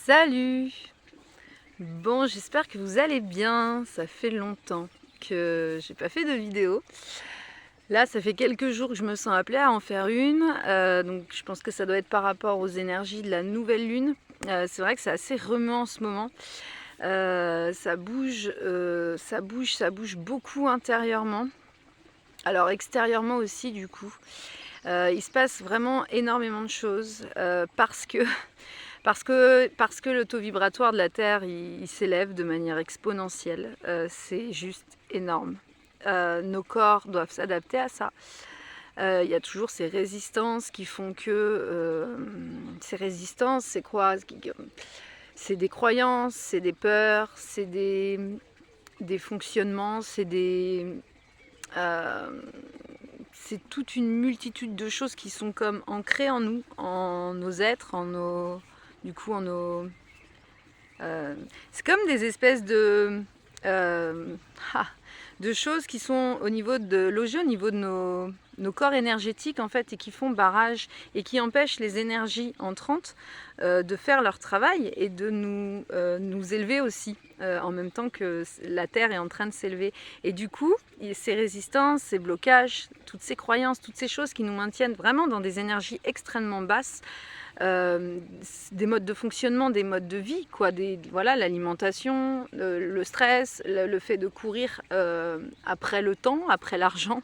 Salut! Bon, j'espère que vous allez bien. Ça fait longtemps que j'ai pas fait de vidéo. Là, ça fait quelques jours que je me sens appelée à en faire une. Donc je pense que ça doit être par rapport aux énergies de la nouvelle lune. C'est vrai que c'est assez remuant en ce moment. Ça bouge, ça bouge beaucoup intérieurement. Alors extérieurement aussi du coup. Il se passe vraiment énormément de choses parce que le taux vibratoire de la Terre il s'élève de manière exponentielle. C'est juste énorme. Nos corps doivent s'adapter à ça. Il y a toujours ces résistances qui font que... ces résistances, c'est quoi? C'est des croyances, c'est des peurs, c'est des fonctionnements, c'est toute une multitude de choses qui sont comme ancrées en nous, en nos êtres, c'est comme des espèces euh, de choses qui sont logées au niveau de nos corps énergétiques en fait, et qui font barrage et qui empêchent les énergies entrantes de faire leur travail et de nous élever aussi en même temps que la Terre est en train de s'élever. Et du coup, ces résistances, ces blocages, toutes ces croyances, toutes ces choses qui nous maintiennent vraiment dans des énergies extrêmement basses, des modes de fonctionnement, des modes de vie, quoi, voilà, l'alimentation, le stress, le fait de courir après le temps, après l'argent,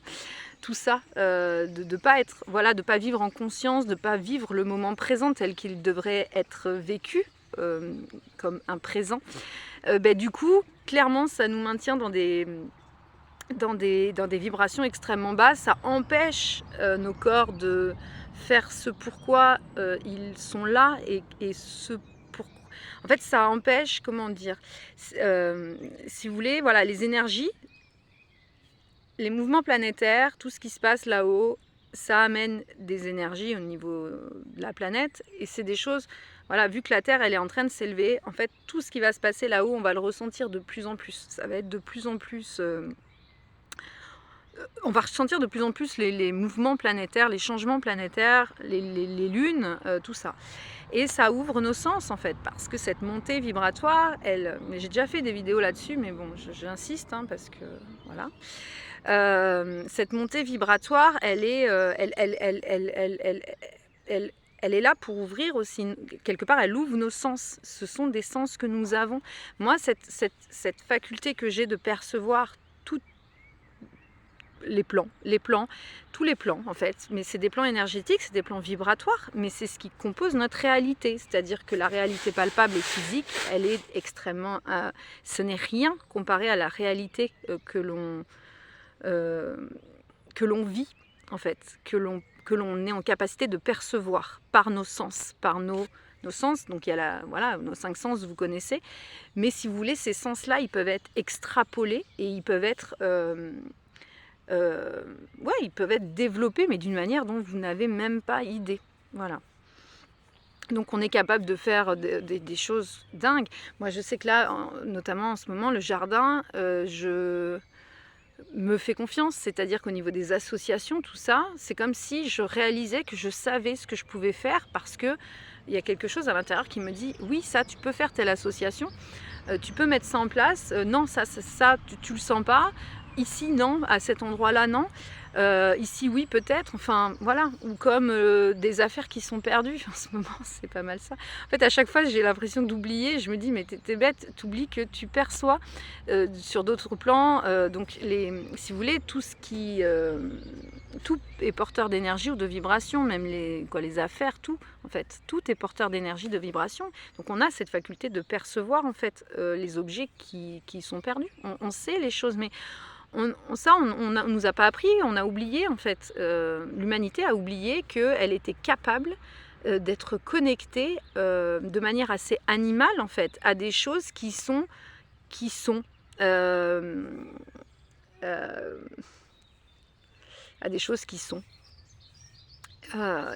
tout ça, de pas être, voilà, de pas vivre en conscience, de pas vivre le moment présent tel qu'il devrait être vécu comme un présent. Du coup, clairement, ça nous maintient dans des vibrations extrêmement basses. Ça empêche nos corps de faire ce pourquoi ils sont là et ce pourquoi. En fait, ça empêche, comment dire, si vous voulez, voilà, les énergies, les mouvements planétaires, tout ce qui se passe là-haut, ça amène des énergies au niveau de la planète et c'est des choses, voilà, vu que la Terre elle est en train de s'élever, en fait tout ce qui va se passer là-haut, on va le ressentir de plus en plus. Ça va être de plus en plus... on va ressentir de plus en plus les mouvements planétaires, les changements planétaires, les lunes, tout ça. Et ça ouvre nos sens en fait, parce que cette montée vibratoire, j'ai déjà fait des vidéos là-dessus, mais bon, j'insiste, hein, parce que voilà. Cette montée vibratoire, elle est là pour ouvrir aussi, quelque part, elle ouvre nos sens. Ce sont des sens que nous avons. Moi, cette faculté que j'ai de percevoir tous les plans, tous les plans en fait, mais c'est des plans énergétiques, c'est des plans vibratoires, mais c'est ce qui compose notre réalité, c'est-à-dire que la réalité palpable et physique, elle est extrêmement... ce n'est rien comparé à la réalité que l'on vit en fait, que l'on est en capacité de percevoir par nos sens, par nos sens. Donc il y a voilà, nos 5 sens, vous connaissez, mais si vous voulez, ces sens-là, ils peuvent être extrapolés et ils peuvent être ils peuvent être développés, mais d'une manière dont vous n'avez même pas idée. Voilà. Donc on est capable de faire des choses dingues. Moi je sais que là, notamment en ce moment, le jardin, je me fais confiance, c'est-à-dire qu'au niveau des associations, tout ça, c'est comme si je réalisais que je savais ce que je pouvais faire parce que il y a quelque chose à l'intérieur qui me dit oui, ça tu peux faire telle association, tu peux mettre ça en place, non, ça tu le sens pas, ici non, à cet endroit-là non, ici oui peut-être, enfin voilà, ou comme des affaires qui sont perdues en ce moment, c'est pas mal ça. En fait à chaque fois j'ai l'impression d'oublier, je me dis mais t'es bête, t'oublies que tu perçois sur d'autres plans, donc si vous voulez, tout est porteur d'énergie ou de vibration, même les affaires, tout en fait, tout est porteur d'énergie, de vibration. Donc on a cette faculté de percevoir en fait les objets qui sont perdus. On sait les choses, mais on nous a pas appris, on a oublié en fait. L'humanité a oublié qu'elle était capable d'être connectée de manière assez animale en fait à des choses qui sont euh, euh, à des choses qui sont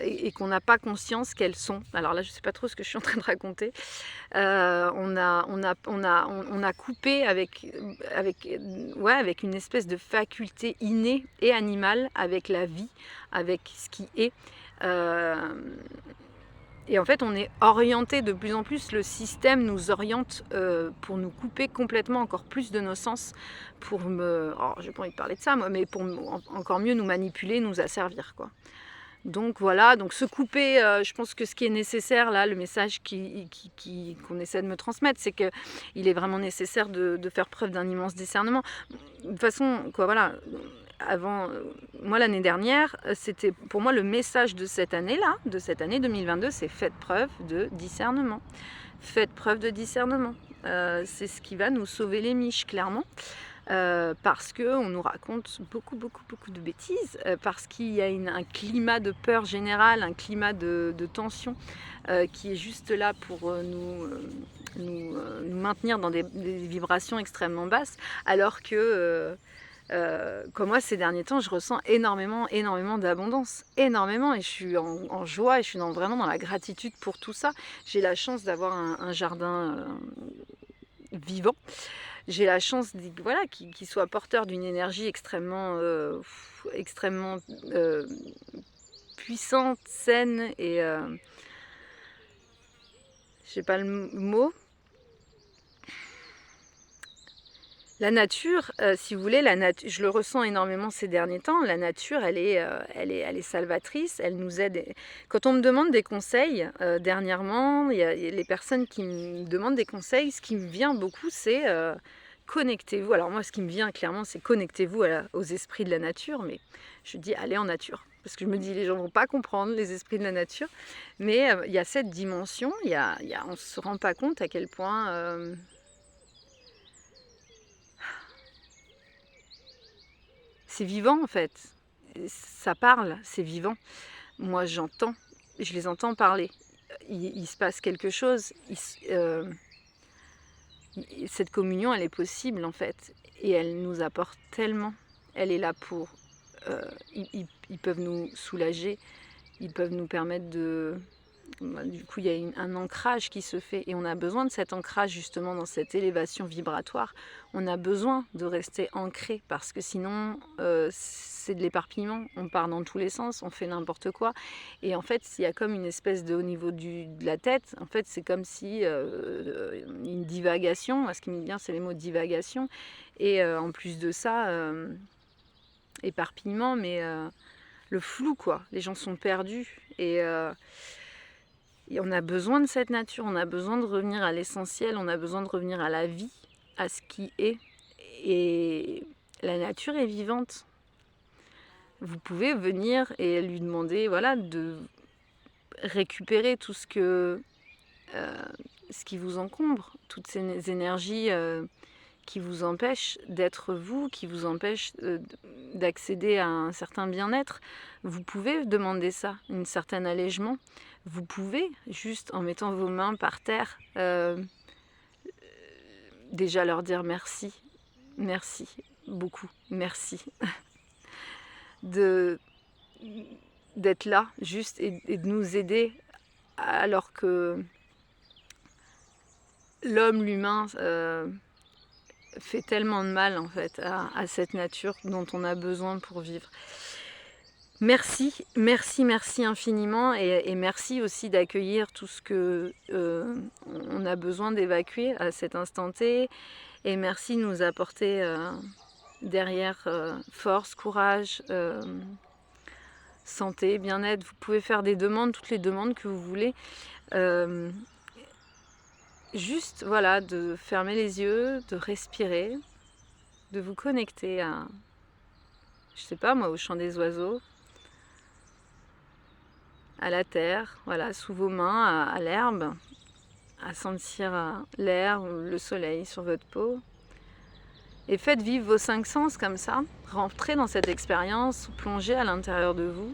et qu'on n'a pas conscience qu'elles sont. Alors là, je ne sais pas trop ce que je suis en train de raconter. On a coupé avec une espèce de faculté innée et animale avec la vie, avec ce qui est. Et en fait, on est orienté de plus en plus, le système nous oriente pour nous couper complètement encore plus de nos sens, pour j'ai pas envie de parler de ça moi, mais pour encore mieux nous manipuler, nous asservir, quoi. Donc voilà, donc se couper, je pense que ce qui est nécessaire là, le message qu'on essaie de me transmettre, c'est qu'il est vraiment nécessaire de faire preuve d'un immense discernement. De toute façon, quoi, voilà, avant, moi l'année dernière, c'était pour moi le message de cette année-là, de cette année 2022, c'est faites preuve de discernement. Faites preuve de discernement. C'est ce qui va nous sauver les miches, clairement. Parce qu'on nous raconte beaucoup de bêtises, parce qu'il y a un climat de peur générale, un climat de tension qui est juste là pour nous maintenir dans des vibrations extrêmement basses, alors que comme moi ces derniers temps je ressens énormément d'abondance, énormément, et je suis en joie et je suis vraiment dans la gratitude pour tout ça. J'ai la chance d'avoir un jardin vivant. J'ai la chance voilà, qu'il soit porteur d'une énergie extrêmement puissante, saine et je sais pas le mot. La nature, si vous voulez, je le ressens énormément ces derniers temps. La nature, elle est salvatrice, elle nous aide. Quand on me demande des conseils, dernièrement, il y a les personnes qui me demandent des conseils. Ce qui me vient beaucoup, c'est connectez-vous. Alors moi, ce qui me vient clairement, c'est connectez-vous aux esprits de la nature. Mais je dis allez en nature, parce que je me dis les gens vont pas comprendre les esprits de la nature. Mais il y a cette dimension. On se rend pas compte à quel point c'est vivant en fait, ça parle, c'est vivant. Moi j'entends, je les entends parler. Il se passe quelque chose, cette communion elle est possible en fait, et elle nous apporte tellement. Elle est là pour, ils peuvent nous soulager, ils peuvent nous permettre de... Du coup, il y a un ancrage qui se fait, et on a besoin de cet ancrage justement dans cette élévation vibratoire. On a besoin de rester ancré, parce que sinon c'est de l'éparpillement, on part dans tous les sens, on fait n'importe quoi, et en fait il y a comme une espèce de, au niveau de la tête, en fait c'est comme si une divagation. Moi, ce qui me vient c'est les mots divagation, et en plus de ça éparpillement, mais le flou, quoi. Les gens sont perdus, et on a besoin de cette nature, on a besoin de revenir à l'essentiel, on a besoin de revenir à la vie, à ce qui est. Et la nature est vivante. Vous pouvez venir et lui demander, voilà, de récupérer tout ce qui vous encombre, toutes ces énergies qui vous empêchent d'être vous, qui vous empêchent d'accéder à un certain bien-être. Vous pouvez demander ça, un certain allègement. Vous pouvez, juste en mettant vos mains par terre, déjà leur dire merci, merci, beaucoup, merci. D'être là, juste, et de nous aider, alors que l'humain fait tellement de mal en fait à cette nature dont on a besoin pour vivre. Merci, merci, merci infiniment, et merci aussi d'accueillir tout ce que on a besoin d'évacuer à cet instant T, et merci de nous apporter derrière force, courage, santé, bien-être. Vous pouvez faire des demandes, toutes les demandes que vous voulez. Juste, voilà, de fermer les yeux, de respirer, de vous connecter à, je sais pas moi, au chant des oiseaux, à la terre, voilà, sous vos mains, à l'herbe, à sentir l'air ou le soleil sur votre peau. Et faites vivre vos 5 sens comme ça, rentrez dans cette expérience, plongez à l'intérieur de vous,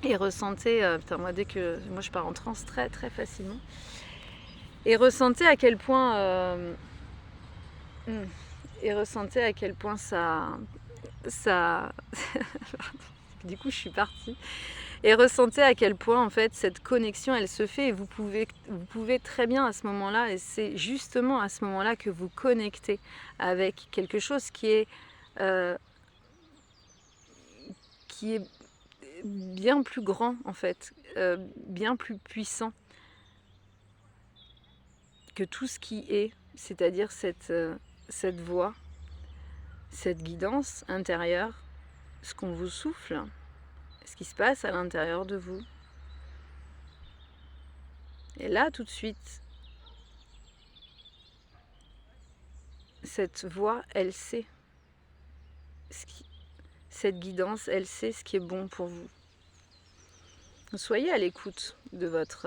et ressentez, moi je pars en transe très très facilement, et ressentez à quel point ça du coup je suis partie, et ressentez à quel point en fait cette connexion elle se fait, et vous pouvez très bien à ce moment-là, et c'est justement à ce moment-là que vous connectez avec quelque chose qui est bien plus grand en fait, bien plus puissant que tout ce qui est, c'est-à-dire cette voix, cette guidance intérieure, ce qu'on vous souffle, ce qui se passe à l'intérieur de vous. Et là, tout de suite, cette voix, elle sait cette guidance, elle sait ce qui est bon pour vous. Soyez à l'écoute de votre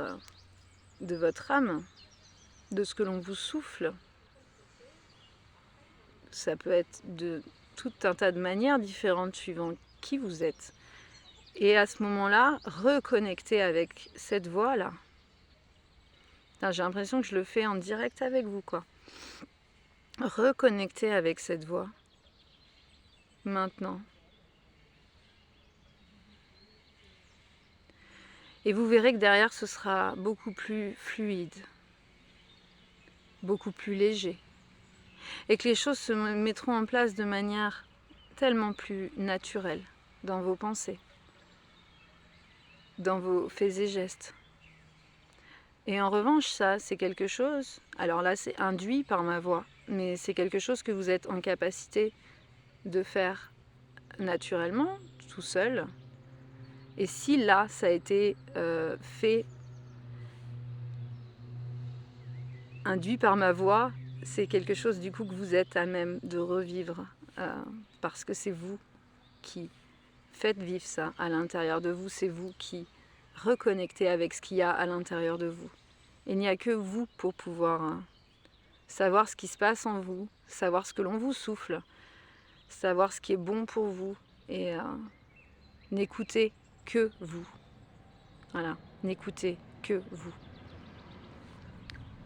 âme, de ce que l'on vous souffle. Ça peut être de tout un tas de manières différentes suivant qui vous êtes. Et à ce moment-là, reconnectez avec cette voix-là. J'ai l'impression que je le fais en direct avec vous, quoi. Reconnectez avec cette voix. Maintenant. Et vous verrez que derrière, ce sera beaucoup plus fluide, beaucoup plus léger. Et que les choses se mettront en place de manière tellement plus naturelle dans vos pensées, dans vos faits et gestes. Et en revanche, ça, c'est quelque chose, alors là, c'est induit par ma voix, mais c'est quelque chose que vous êtes en capacité de faire naturellement, tout seul. Et si là, ça a été fait, induit par ma voix, c'est quelque chose du coup que vous êtes à même de revivre, parce que c'est vous qui faites vivre ça à l'intérieur de vous, c'est vous qui reconnectez avec ce qu'il y a à l'intérieur de vous. Il n'y a que vous pour pouvoir savoir ce qui se passe en vous, savoir ce que l'on vous souffle, savoir ce qui est bon pour vous et n'écoutez que vous. Voilà, n'écoutez que vous.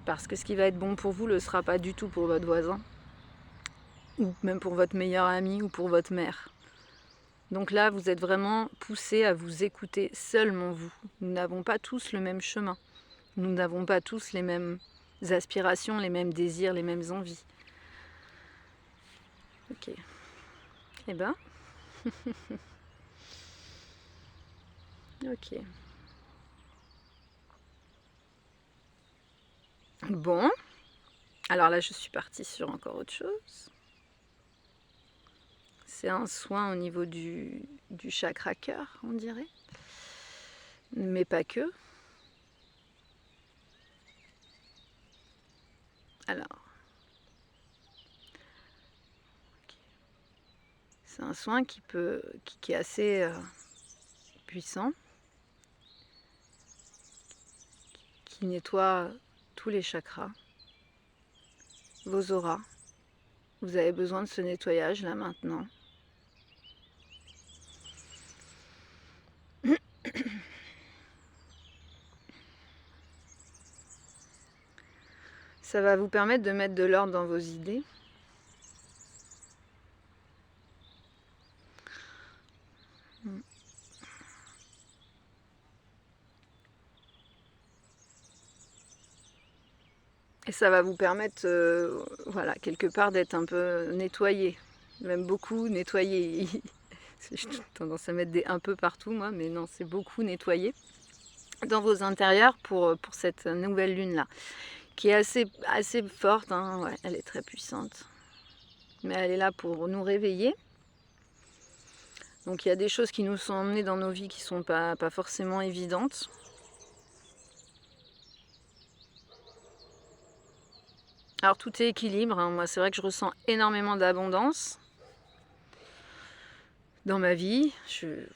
Parce que ce qui va être bon pour vous ne le sera pas du tout pour votre voisin, ou même pour votre meilleur ami ou pour votre mère. Donc là, vous êtes vraiment poussé à vous écouter seulement vous. Nous n'avons pas tous le même chemin. Nous n'avons pas tous les mêmes aspirations, les mêmes désirs, les mêmes envies. Ok. Eh ben. Ok. Bon. Alors là, je suis partie sur encore autre chose. C'est un soin au niveau du chakra cœur, on dirait. Mais pas que. Alors. C'est un soin qui est assez puissant, qui nettoie tous les chakras, vos auras. Vous avez besoin de ce nettoyage là maintenant. Ça va vous permettre de mettre de l'ordre dans vos idées. Et ça va vous permettre, voilà, quelque part d'être un peu nettoyé. Même beaucoup nettoyé. J'ai tendance à mettre des un peu partout, moi, mais non, c'est beaucoup nettoyé dans vos intérieurs pour cette nouvelle lune-là, qui est assez forte, hein, ouais, elle est très puissante. Mais elle est là pour nous réveiller. Donc il y a des choses qui nous sont emmenées dans nos vies qui ne sont pas forcément évidentes. Alors tout est équilibre, hein. Moi c'est vrai que je ressens énormément d'abondance dans ma vie. Je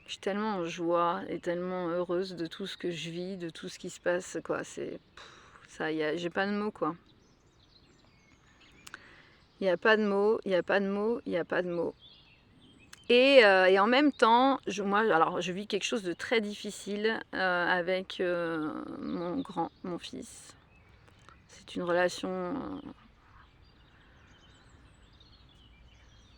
suis tellement en joie et tellement heureuse de tout ce que je vis, de tout ce qui se passe, quoi. C'est ça, j'ai pas de mots, quoi. Il n'y a pas de mots, il n'y a pas de mots, il n'y a pas de mots. Et en même temps, je vis quelque chose de très difficile avec mon fils. C'est une relation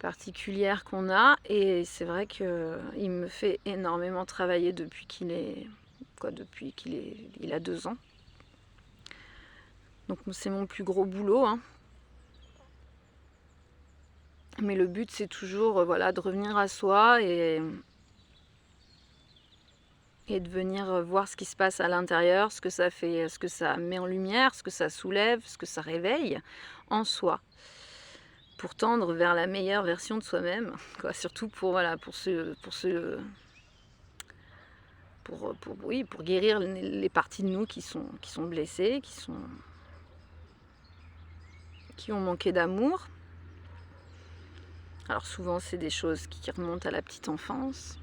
particulière qu'on a et c'est vrai qu'il me fait énormément travailler depuis qu'il a 2 ans. Donc c'est mon plus gros boulot, hein. Mais le but, c'est toujours voilà, de revenir à soi et de venir voir ce qui se passe à l'intérieur, ce que ça fait, ce que ça met en lumière, ce que ça soulève, ce que ça réveille en soi, pour tendre vers la meilleure version de soi-même, quoi. Surtout pour voilà, pour guérir les parties de nous qui sont blessées, qui ont manqué d'amour. Alors souvent, c'est des choses qui remontent à la petite enfance.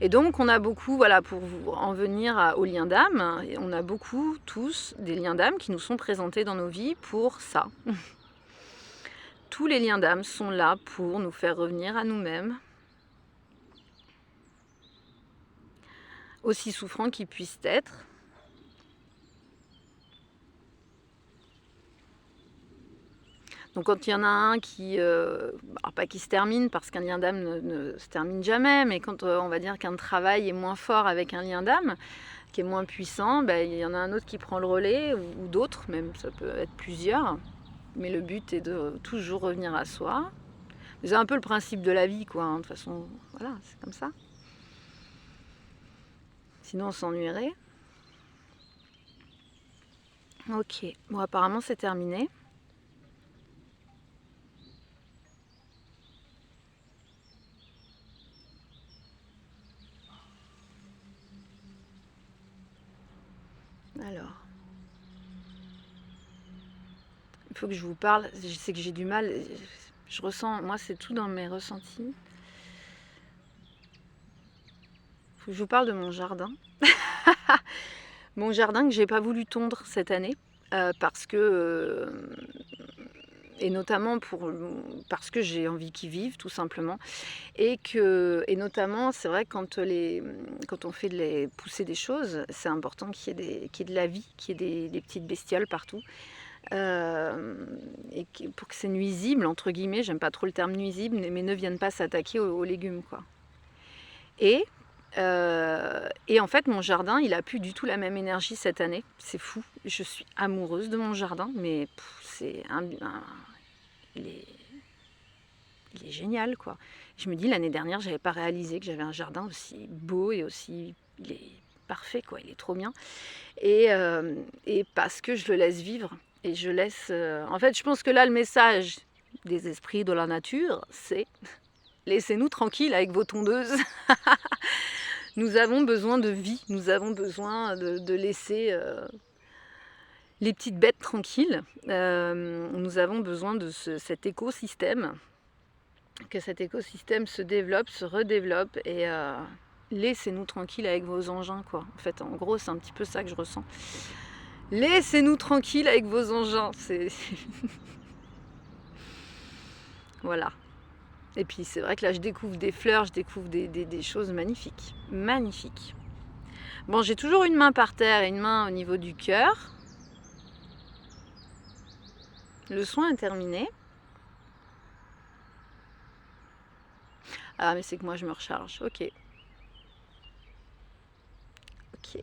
Et donc, on a beaucoup, voilà, pour en venir aux liens d'âme, on a beaucoup, tous, des liens d'âme qui nous sont présentés dans nos vies pour ça. Tous les liens d'âme sont là pour nous faire revenir à nous-mêmes, aussi souffrants qu'ils puissent être. Donc quand il y en a un qui, alors pas qui se termine, parce qu'un lien d'âme ne se termine jamais, mais quand on va dire qu'un travail est moins fort avec un lien d'âme, qui est moins puissant, il y en a un autre qui prend le relais, ou d'autres, même ça peut être plusieurs. Mais le but est de toujours revenir à soi. C'est un peu le principe de la vie, quoi. De toute façon, voilà, c'est comme ça. Sinon, on s'ennuierait. Ok, bon, apparemment, c'est terminé. Alors, il faut que je vous parle. Je sais que j'ai du mal. Je ressens, moi, c'est tout dans mes ressentis. Il faut que je vous parle de mon jardin. Mon jardin que j'ai pas voulu tondre cette année parce que et notamment parce que j'ai envie qu'ils vivent tout simplement et notamment c'est vrai que quand on fait pousser des choses, c'est important qu'il y ait de la vie, qu'il y ait des petites bestioles partout. Et pour que c'est nuisible entre guillemets, j'aime pas trop le terme nuisible, mais ne viennent pas s'attaquer aux légumes, quoi. Et en fait, mon jardin, il a plus du tout la même énergie cette année. C'est fou. Je suis amoureuse de mon jardin, mais il est génial, quoi. Je me dis, l'année dernière, j'avais pas réalisé que j'avais un jardin aussi beau et aussi... Il est parfait, quoi. Il est trop bien. Et parce que je le laisse vivre. Et je laisse... En fait, je pense que là, le message des esprits de la nature, c'est... Laissez-nous tranquilles avec vos tondeuses. Nous avons besoin de vie, nous avons besoin de laisser les petites bêtes tranquilles. Nous avons besoin de cet écosystème, que cet écosystème se développe, se redéveloppe et laissez-nous tranquilles avec vos engins, quoi. En fait, en gros, c'est un petit peu ça que je ressens. Laissez-nous tranquilles avec vos engins. Voilà. Et puis c'est vrai que là je découvre des fleurs, je découvre des choses magnifiques. Magnifiques. Bon, j'ai toujours une main par terre et une main au niveau du cœur. Le soin est terminé. Ah mais c'est que moi je me recharge. Ok. Ok.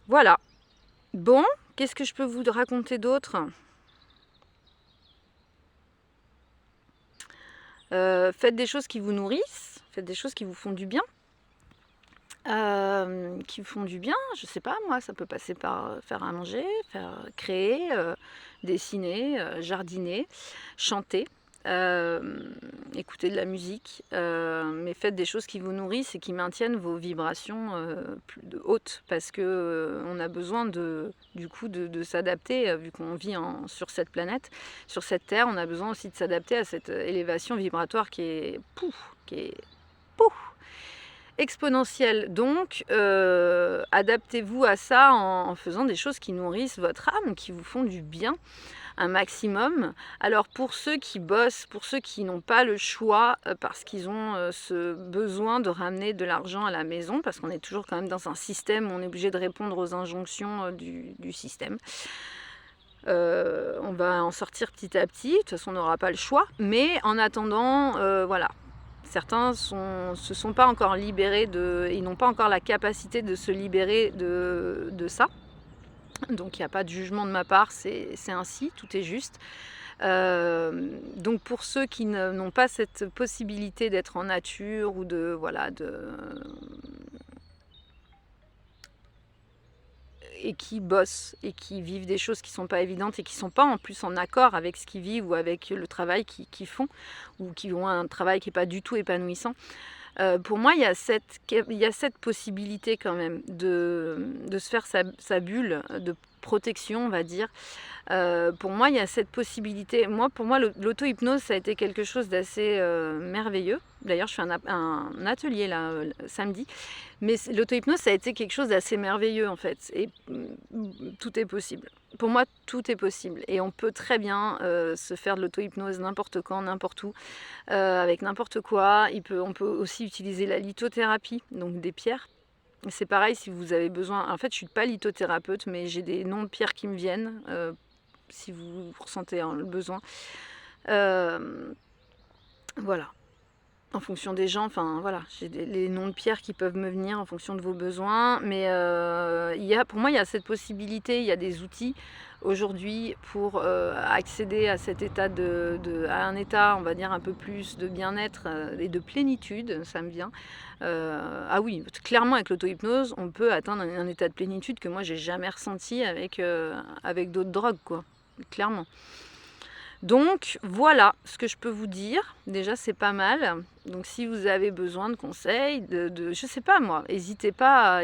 Voilà. Bon, qu'est-ce que je peux vous raconter d'autre ? Faites des choses qui vous nourrissent, faites des choses qui vous font du bien. Qui vous font du bien, je sais pas moi, ça peut passer par faire à manger, créer, dessiner, jardiner, chanter, écouter de la musique, mais faites des choses qui vous nourrissent et qui maintiennent vos vibrations plus hautes, parce que on a besoin du coup de s'adapter, vu qu'on vit sur cette planète, sur cette terre, on a besoin aussi de s'adapter à cette élévation vibratoire qui est exponentielle. Donc adaptez-vous à ça en faisant des choses qui nourrissent votre âme, qui vous font du bien un maximum. Alors pour ceux qui bossent, pour ceux qui n'ont pas le choix parce qu'ils ont ce besoin de ramener de l'argent à la maison, parce qu'on est toujours quand même dans un système où on est obligé de répondre aux injonctions du système, on va en sortir petit à petit. De toute façon on n'aura pas le choix, mais en attendant voilà, certains se sont pas encore libérés ils n'ont pas encore la capacité de se libérer de ça. Donc il n'y a pas de jugement de ma part, c'est ainsi, tout est juste. Donc pour ceux qui n'ont pas cette possibilité d'être en nature ou de voilà et qui bossent et qui vivent des choses qui sont pas évidentes et qui sont pas en plus en accord avec ce qu'ils vivent ou avec le travail qu'ils font, ou qui ont un travail qui est pas du tout épanouissant. Pour moi, il y a cette possibilité quand même de se faire sa bulle de protection, on va dire. Pour moi, il y a cette possibilité. Pour moi, l'auto-hypnose, ça a été quelque chose d'assez merveilleux. D'ailleurs, je fais un atelier là, samedi. Mais l'auto-hypnose, ça a été quelque chose d'assez merveilleux en fait. Et tout est possible. Pour moi, tout est possible. Et on peut très bien se faire de l'auto-hypnose n'importe quand, n'importe où, avec n'importe quoi. On peut aussi utiliser la lithothérapie, donc des pierres. C'est pareil si vous avez besoin. En fait, je ne suis pas lithothérapeute, mais j'ai des noms de pierres qui me viennent, si vous ressentez le besoin. Voilà. En fonction des gens, enfin voilà, j'ai les noms de pierres qui peuvent me venir en fonction de vos besoins. Mais pour moi, il y a cette possibilité, il y a des outils aujourd'hui pour accéder à cet état à un état, on va dire, un peu plus de bien-être et de plénitude, ça me vient. Ah oui, clairement avec l'auto-hypnose, on peut atteindre un état de plénitude que moi j'ai jamais ressenti avec d'autres drogues, quoi, clairement. Donc voilà ce que je peux vous dire. Déjà, c'est pas mal. Donc si vous avez besoin de conseils, je sais pas moi, n'hésitez pas.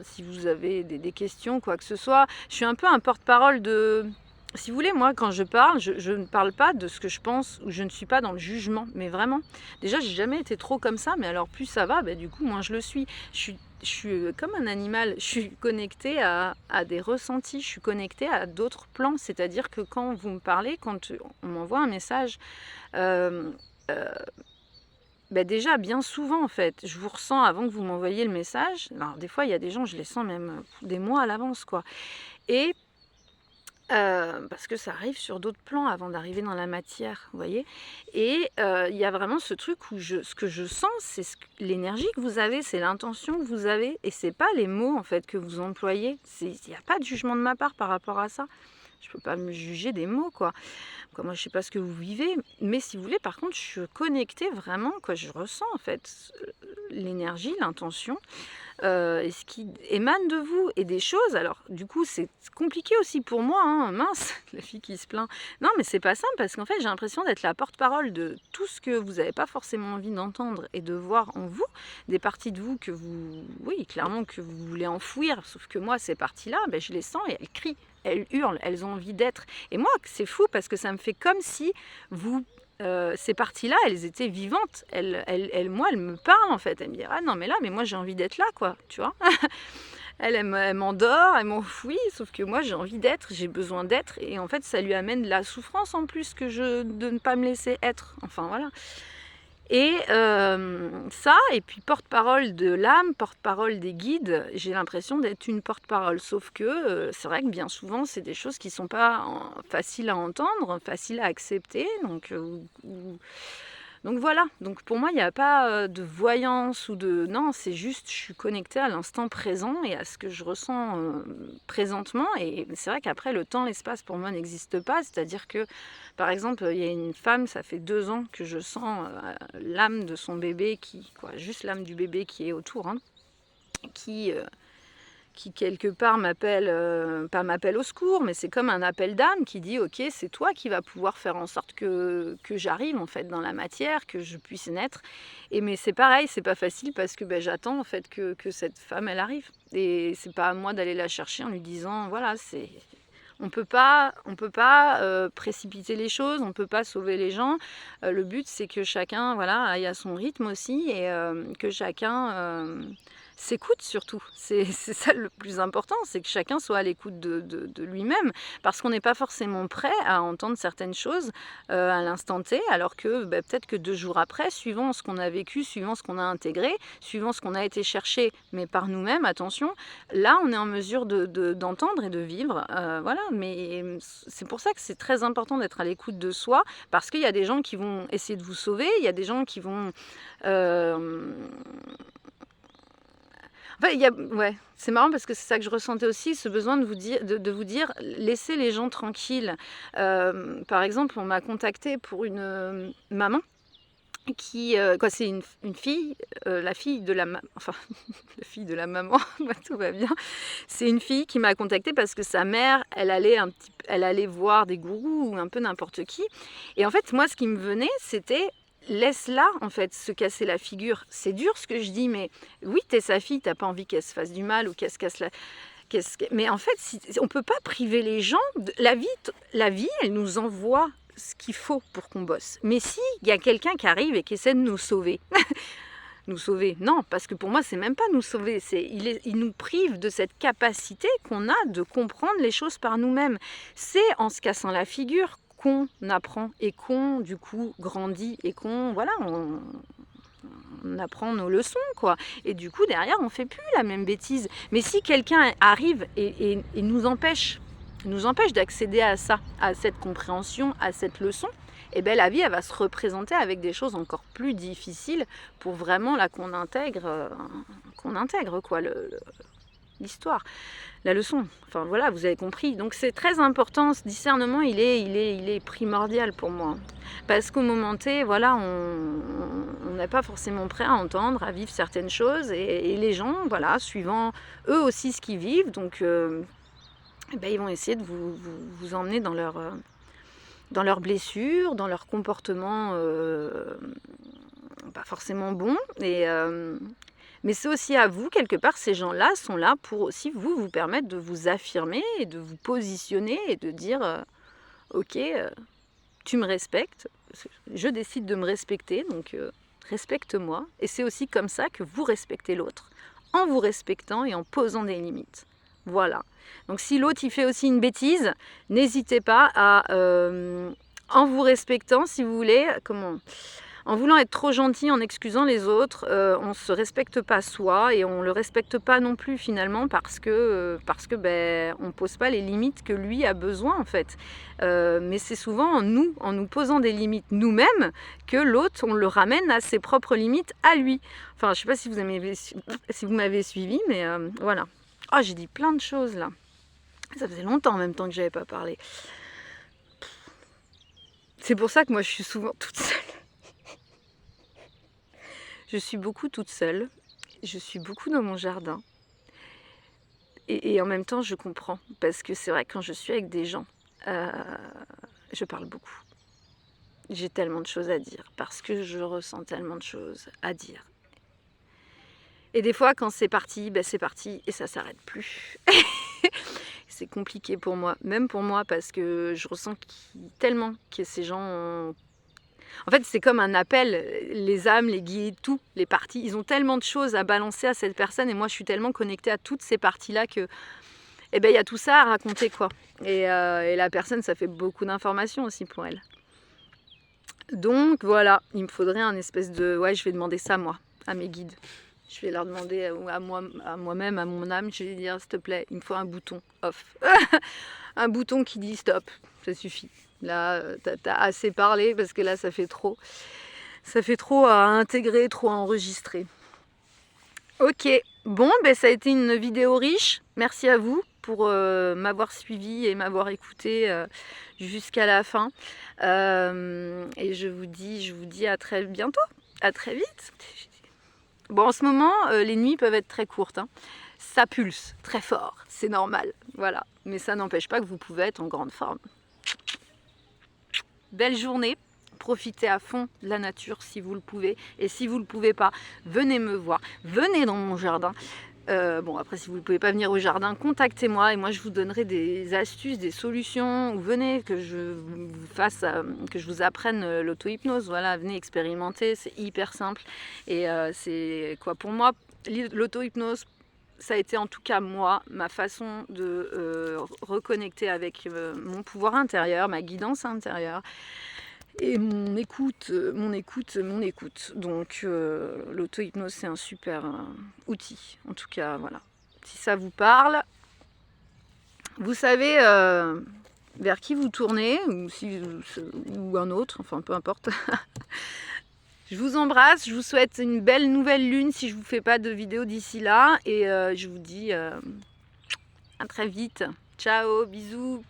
Si vous avez des questions, quoi que ce soit. Je suis un peu un porte-parole de... Si vous voulez, moi, quand je parle, je ne parle pas de ce que je pense, ou je ne suis pas dans le jugement, mais vraiment. Déjà, j'ai jamais été trop comme ça, mais alors plus ça va, du coup, moins je le suis. Je suis comme un animal, je suis connectée à des ressentis, je suis connectée à d'autres plans, c'est-à-dire que quand vous me parlez, quand on m'envoie un message, déjà bien souvent en fait, je vous ressens avant que vous m'envoyiez le message. Alors des fois il y a des gens, je les sens même des mois à l'avance, quoi. Et parce que ça arrive sur d'autres plans avant d'arriver dans la matière, vous voyez. Et il y a vraiment ce truc où ce que je sens, c'est l'énergie que vous avez, c'est l'intention que vous avez, et c'est pas les mots en fait que vous employez. Il n'y a pas de jugement de ma part par rapport à ça. Je peux pas me juger des mots, quoi. Moi, je sais pas ce que vous vivez, mais si vous voulez, par contre, je suis connectée vraiment, quoi. Je ressens en fait l'énergie, l'intention, et ce qui émane de vous, et des choses. Alors du coup c'est compliqué aussi pour moi, hein, mince, la fille qui se plaint. Non mais c'est pas simple, parce qu'en fait j'ai l'impression d'être la porte-parole de tout ce que vous n'avez pas forcément envie d'entendre, et de voir en vous des parties de vous que vous, oui clairement, que vous voulez enfouir. Sauf que moi ces parties-là, je les sens et elles crient, elles hurlent, elles ont envie d'être. Et moi c'est fou, parce que ça me fait comme si vous... ces parties-là, elles étaient vivantes. Moi, elles me parlent en fait. Elles me disent, ah non, mais là, mais moi j'ai envie d'être là, quoi. Tu vois. Elle m'endort, elle m'enfouit, sauf que moi j'ai envie d'être, j'ai besoin d'être. Et en fait, ça lui amène de la souffrance en plus de ne pas me laisser être. Enfin voilà. Et ça, et puis porte-parole de l'âme, porte-parole des guides, j'ai l'impression d'être une porte-parole. Sauf que c'est vrai que bien souvent, c'est des choses qui ne sont pas faciles à entendre, faciles à accepter. Donc voilà, donc pour moi il n'y a pas de voyance ou de... Non, c'est juste je suis connectée à l'instant présent et à ce que je ressens présentement. Et c'est vrai qu'après le temps, l'espace pour moi n'existe pas. C'est-à-dire que par exemple il y a une femme, ça fait 2 ans que je sens l'âme de son bébé, juste l'âme du bébé qui est autour, hein, qui quelque part pas m'appelle au secours, mais c'est comme un appel d'âme qui dit ok, c'est toi qui vas pouvoir faire en sorte que j'arrive en fait dans la matière, que je puisse naître. Mais c'est pareil, c'est pas facile, parce que j'attends en fait que cette femme elle arrive, et c'est pas à moi d'aller la chercher en lui disant voilà, on peut pas précipiter les choses, on peut pas sauver les gens. Le but c'est que chacun aille à son rythme aussi, et que chacun s'écoute surtout. C'est ça le plus important, c'est que chacun soit à l'écoute de lui-même, parce qu'on n'est pas forcément prêt à entendre certaines choses à l'instant T, alors que peut-être que 2 jours après, suivant ce qu'on a vécu, suivant ce qu'on a intégré, suivant ce qu'on a été chercher, mais par nous-mêmes, attention, là on est en mesure d'entendre et de vivre. Voilà, mais c'est pour ça que c'est très important d'être à l'écoute de soi, parce qu'il y a des gens qui vont essayer de vous sauver, il y a des gens qui vont... Enfin, ouais, c'est marrant parce que c'est ça que je ressentais aussi, ce besoin de vous dire, laissez les gens tranquilles. Par exemple, on m'a contacté pour une maman qui, quoi, c'est une fille, la fille de la enfin, la fille de la maman, bah, tout va bien. C'est une fille qui m'a contactée parce que sa mère, elle allait voir des gourous ou un peu n'importe qui. Et en fait, moi, ce qui me venait, c'était laisse-la, en fait, se casser la figure. C'est dur ce que je dis, mais oui, t'es sa fille, t'as pas envie qu'elle se fasse du mal ou qu'elle se casse la. Mais en fait, on peut pas priver les gens. La vie, elle nous envoie ce qu'il faut pour qu'on bosse. Mais si il y a quelqu'un qui arrive et qui essaie de nous sauver, nous sauver, non, parce que pour moi, c'est même pas nous sauver. Il nous prive de cette capacité qu'on a de comprendre les choses par nous-mêmes. C'est en se cassant la figure qu'on apprend et qu'on, du coup, grandit et qu'on, voilà, on apprend nos leçons, quoi. Et du coup, derrière, on fait plus la même bêtise. Mais si quelqu'un arrive et nous empêche d'accéder à ça, à cette compréhension, à cette leçon, et bien la vie, elle va se représenter avec des choses encore plus difficiles pour vraiment là qu'on intègre quoi, l'histoire, la leçon. Enfin voilà, vous avez compris. Donc c'est très important, ce discernement, il est primordial pour moi. Parce qu'au moment T, voilà, on n'est pas forcément prêt à entendre, à vivre certaines choses. Et les gens, voilà, suivant eux aussi ce qu'ils vivent, donc ben, ils vont essayer de vous emmener dans leurs blessures, dans leur comportement pas forcément bon. Mais c'est aussi à vous, quelque part, ces gens-là sont là pour aussi vous permettre de vous affirmer et de vous positionner et de dire ok, tu me respectes, je décide de me respecter, donc respecte-moi. Et c'est aussi comme ça que vous respectez l'autre, en vous respectant et en posant des limites. Voilà. Donc si l'autre il fait aussi une bêtise, n'hésitez pas à, en vous respectant, si vous voulez, en voulant être trop gentil, en excusant les autres, on ne se respecte pas soi et on ne le respecte pas non plus finalement parce que ben, on ne pose pas les limites que lui a besoin en fait. Mais c'est souvent en nous posant des limites nous-mêmes que l'autre, on le ramène à ses propres limites à lui. Enfin, je ne sais pas si vous m'avez suivi, mais voilà. Oh, j'ai dit plein de choses là. Ça faisait longtemps en même temps que j'avais pas parlé. C'est pour ça que moi je suis souvent toute seule. Je suis beaucoup toute seule. Je suis beaucoup dans mon jardin. Et en même temps, je comprends. Parce que c'est vrai que quand je suis avec des gens, je parle beaucoup. J'ai tellement de choses à dire. Parce que je ressens tellement de choses à dire. Et des fois, quand c'est parti, ben c'est parti et ça s'arrête plus. C'est compliqué pour moi, même pour moi, parce que je ressens tellement que ces gens ont... En fait, c'est comme un appel, les âmes, les guides, tout, les parties, ils ont tellement de choses à balancer à cette personne et moi, je suis tellement connectée à toutes ces parties-là que, eh ben, il y a tout ça à raconter, quoi. Et la personne, ça fait beaucoup d'informations aussi pour elle. Donc, voilà, il me faudrait un espèce de... Ouais, je vais demander ça, moi, à mes guides. Je vais leur demander à moi-même, à mon âme, je vais dire, s'il te plaît, il me faut un bouton off. Un bouton qui dit stop, ça suffit. Là, t'as assez parlé parce que là, ça fait trop. Ça fait trop à intégrer, trop à enregistrer. Ok, bon, ben, ça a été une vidéo riche. Merci à vous pour m'avoir suivi et m'avoir écouté jusqu'à la fin. Et je vous dis à très bientôt, à très vite. Bon, en ce moment, les nuits peuvent être très courtes. Hein. Ça pulse très fort, c'est normal. Voilà. Mais ça n'empêche pas que vous pouvez être en grande forme. Belle journée. Profitez à fond de la nature si vous le pouvez. Et si vous ne le pouvez pas, venez me voir. Venez dans mon jardin. Bon, après, si vous ne pouvez pas venir au jardin, contactez-moi et moi, je vous donnerai des astuces, des solutions. Ou venez que je vous apprenne l'auto-hypnose. Voilà, venez expérimenter, c'est hyper simple. Et c'est quoi pour moi, l'auto-hypnose, ça a été en tout cas moi, ma façon de reconnecter avec mon pouvoir intérieur, ma guidance intérieure. Et mon écoute. Donc l'auto-hypnose, c'est un super outil. En tout cas, voilà. Si ça vous parle, vous savez vers qui vous tournez, ou un autre, enfin peu importe. Je vous embrasse, je vous souhaite une belle nouvelle lune si je ne vous fais pas de vidéo d'ici là. Et je vous dis à très vite. Ciao, bisous.